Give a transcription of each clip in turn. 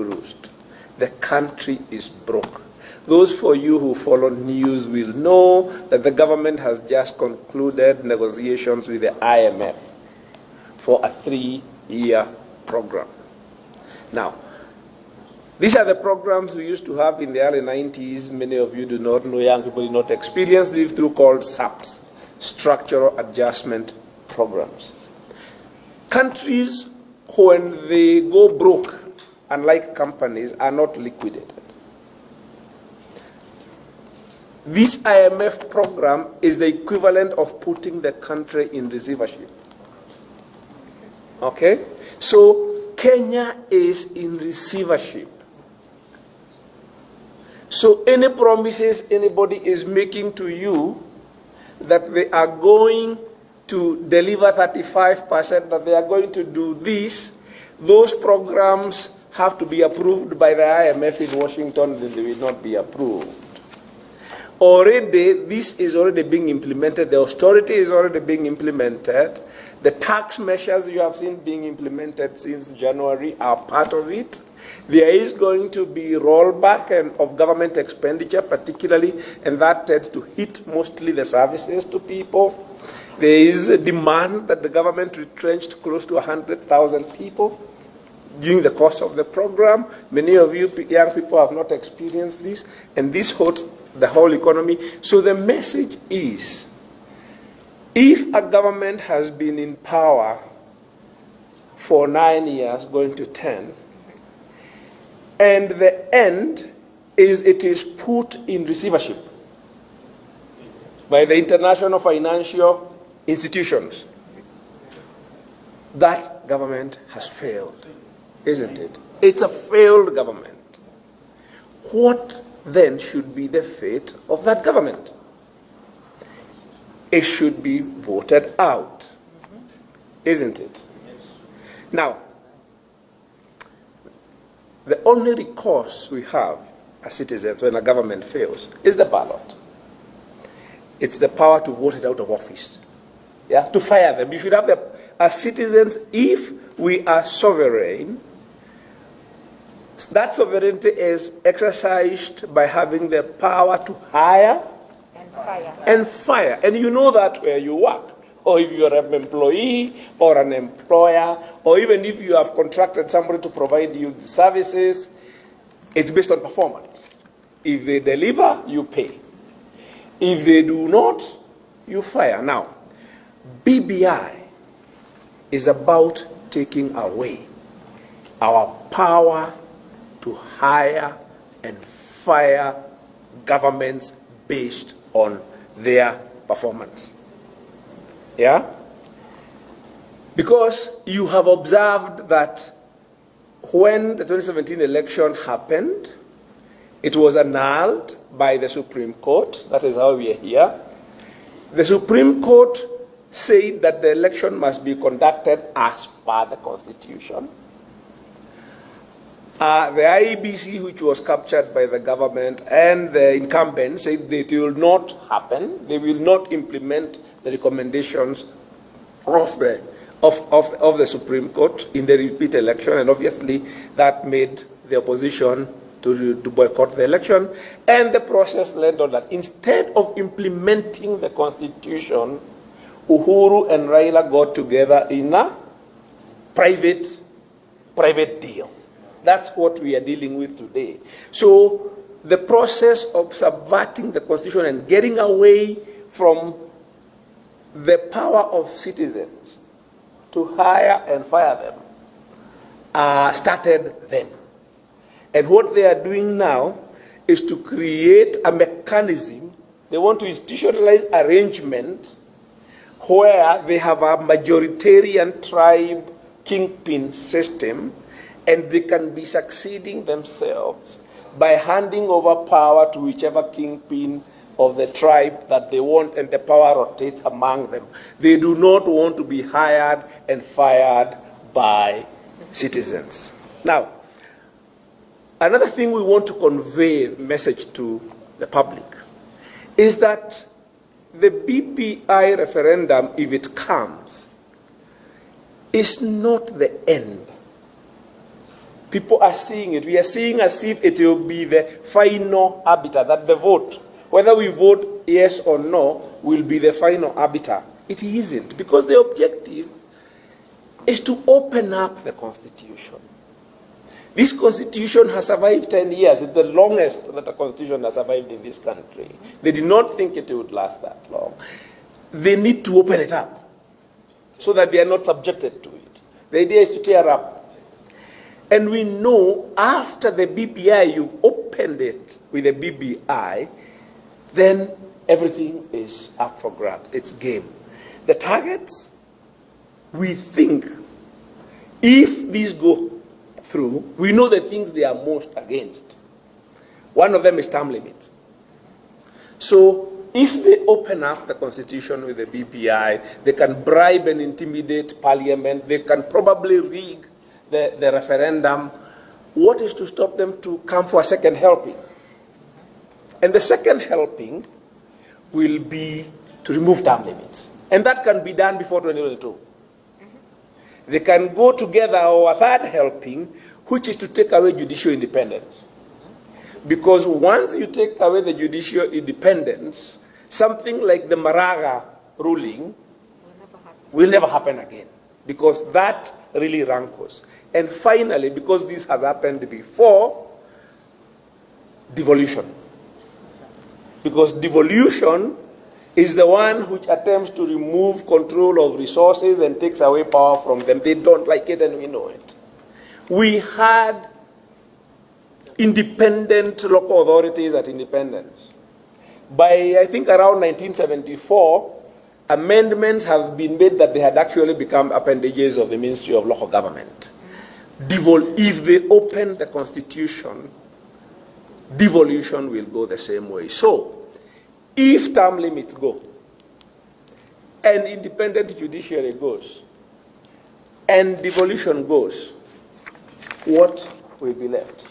roost. The country is broke. Those for you who follow news will know that the government has just concluded negotiations with the IMF for a 3-year program. Now, these are the programs we used to have in the early 90s. Many of you do not know, young people do not experience these through called SAPs, Structural Adjustment Programs. Countries, when they go broke, unlike companies, are not liquidated. This IMF program is the equivalent of putting the country in receivership. Okay? So Kenya is in receivership. So any promises anybody is making to you that they are going to deliver 35%, that they are going to do this, those programs have to be approved by the IMF in Washington, then they will not be approved. Already, this is already being implemented. The austerity is already being implemented. The tax measures you have seen being implemented since January are part of it. There is going to be rollback of government expenditure, particularly, and that tends to hit mostly the services to people. There is a demand that the government retrenched close to 100,000 people during the course of the program. Many of you young people have not experienced this, and this hurts the whole economy. So the message is, if a government has been in power for 9 years, going to 10, and the end is it is put in receivership by the international financial institutions, that government has failed, isn't it? It's a failed government. What then should be the fate of that government? It should be voted out, isn't it? Now, the only recourse we have as citizens when a government fails is the ballot. It's the power to vote it out of office, yeah, to fire them. You should have the, as citizens, if we are sovereign, that sovereignty is exercised by having the power to hire and fire. And you know that where you work, or if you're an employee or an employer, or even if you have contracted somebody to provide you the services, it's based on performance. If they deliver, you pay. If they do not, you fire. Now, BBI is about taking away our power to hire and fire governments based on their performance. Yeah? Because you have observed that when the 2017 election happened, it was annulled by the Supreme Court. That is how we are here. The Supreme Court said that the election must be conducted as per the Constitution. The IEBC, which was captured by the government, and the incumbent said that it will not happen. They will not implement the recommendations of the Supreme Court in the repeat election, and obviously that made the opposition to boycott the election. And the process led on that. Instead of implementing the Constitution, Uhuru and Raila got together in a private deal. That's what we are dealing with today. So the process of subverting the Constitution and getting away from the power of citizens to hire and fire them started then. And what they are doing now is to create a mechanism. They want to institutionalize arrangement where they have a majoritarian tribe kingpin system, and they can be succeeding themselves by handing over power to whichever kingpin of the tribe that they want, and the power rotates among them. They do not want to be hired and fired by citizens. Now, another thing we want to convey message to the public is that the BBI referendum, if it comes, is not the end People are seeing it. We are seeing as if it will be the final arbiter, that the vote, whether we vote yes or no, will be the final arbiter. It isn't, because the objective is to open up the Constitution. This Constitution has survived 10 years. It's the longest that a Constitution has survived in this country. They did not think it would last that long. They need to open it up so that they are not subjected to it. The idea is to tear up. And we know after the BBI, you've opened it with the BBI, then everything is up for grabs. It's game. The targets, we think, if these go through, we know the things they are most against. One of them is term limits. So if they open up the Constitution with the BBI, they can bribe and intimidate Parliament, they can probably rig the referendum. What is to stop them to come for a second helping? And the second helping will be to remove term limits. And that can be done before 2022. They can go together, or a third helping, which is to take away judicial independence. Because once you take away the judicial independence, something like the Maraga ruling will never happen again. Because that really rankles. And finally, because this has happened before, devolution. Because devolution is the one which attempts to remove control of resources and takes away power from them. They don't like it, and we know it. We had independent local authorities at independence. By, I think, around 1974, amendments have been made that they had actually become appendages of the Ministry of Local Government. If they open the Constitution, devolution will go the same way. So, if term limits go, and independent judiciary goes, and devolution goes, what will be left?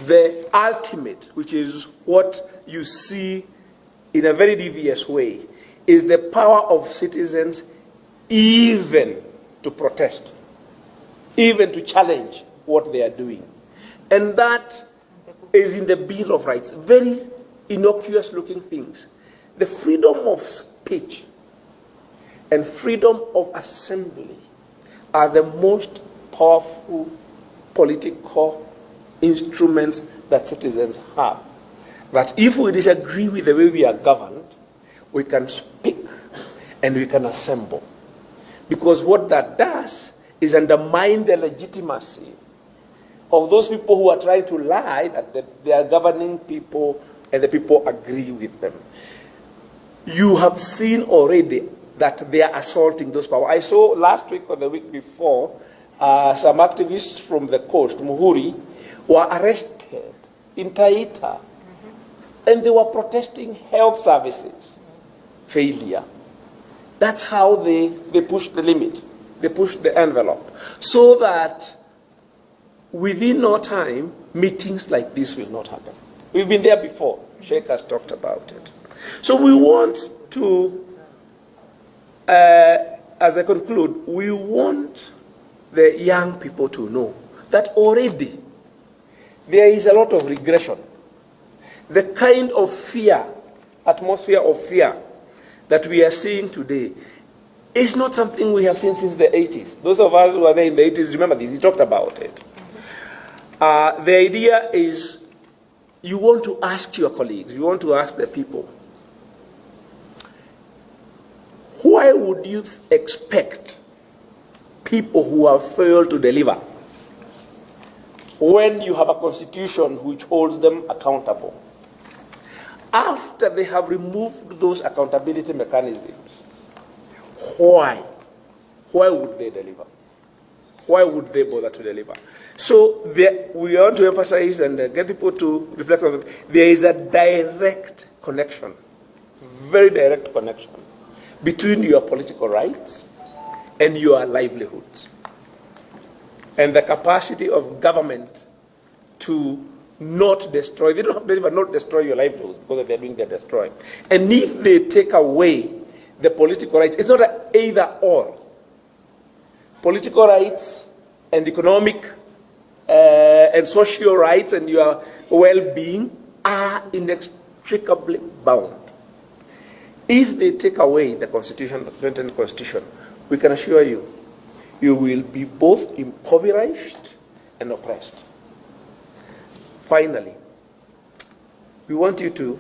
The ultimate, which is what you see in a very devious way, is the power of citizens even to protest, even to challenge what they are doing. And that is in the Bill of Rights. Very innocuous looking things. The freedom of speech and freedom of assembly are the most powerful political instruments that citizens have. That if we disagree with the way we are governed, we can speak and we can assemble. Because what that does is undermine the legitimacy of those people who are trying to lie that they are governing people and the people agree with them. You have seen already that they are assaulting those powers. I saw last week or the week before, some activists from the coast, Muhuri, were arrested in Taita. And they were protesting health services failure. That's how they push the limit. They push the envelope. So that within no time, meetings like this will not happen. We've been there before. Sheikh has talked about it. So we want to, as I conclude, we want the young people to know that already there is a lot of regression. The kind of fear, atmosphere of fear that we are seeing today is not something we have seen since the 80s. Those of us who are there in the 80s remember this. He talked about it. The idea is you want to ask your colleagues, you want to ask the people, why would you expect people who have failed to deliver when you have a constitution which holds them accountable? After they have removed those accountability mechanisms, why? Why would they deliver? Why would they bother to deliver? So we want to emphasize and get people to reflect on it. There is a direct connection, very direct connection, between your political rights and your livelihoods. And the capacity of government to not destroy, they don't have to deliver, not destroy your livelihoods because they're doing their destroying. And if they take away the political rights, it's not an either or. Political rights and economic and social rights and your well-being are inextricably bound. If they take away the Constitution, the 2020 Constitution, we can assure you, you will be both impoverished and oppressed. Finally, we want you to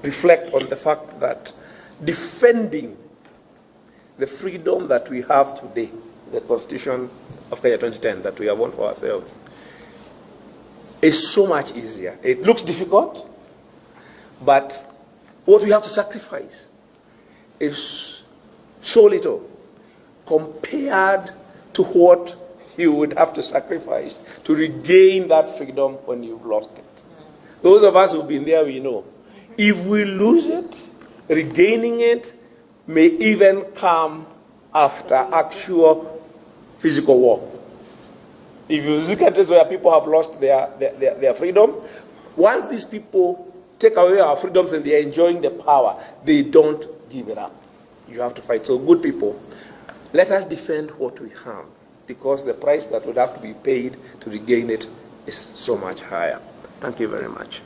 reflect on the fact that defending the freedom that we have today, the Constitution of Kenya 2010 that we have won for ourselves, is so much easier. It looks difficult, but what we have to sacrifice is so little compared to what you would have to sacrifice to regain that freedom when you've lost it. Those of us who've been there, we know. If we lose it, regaining it may even come after actual physical war. If you look at this where people have lost their freedom, once these people take away our freedoms and they're enjoying the power, they don't give it up. You have to fight. So good people, let us defend what we have, because the price that would have to be paid to regain it is so much higher. Thank you very much.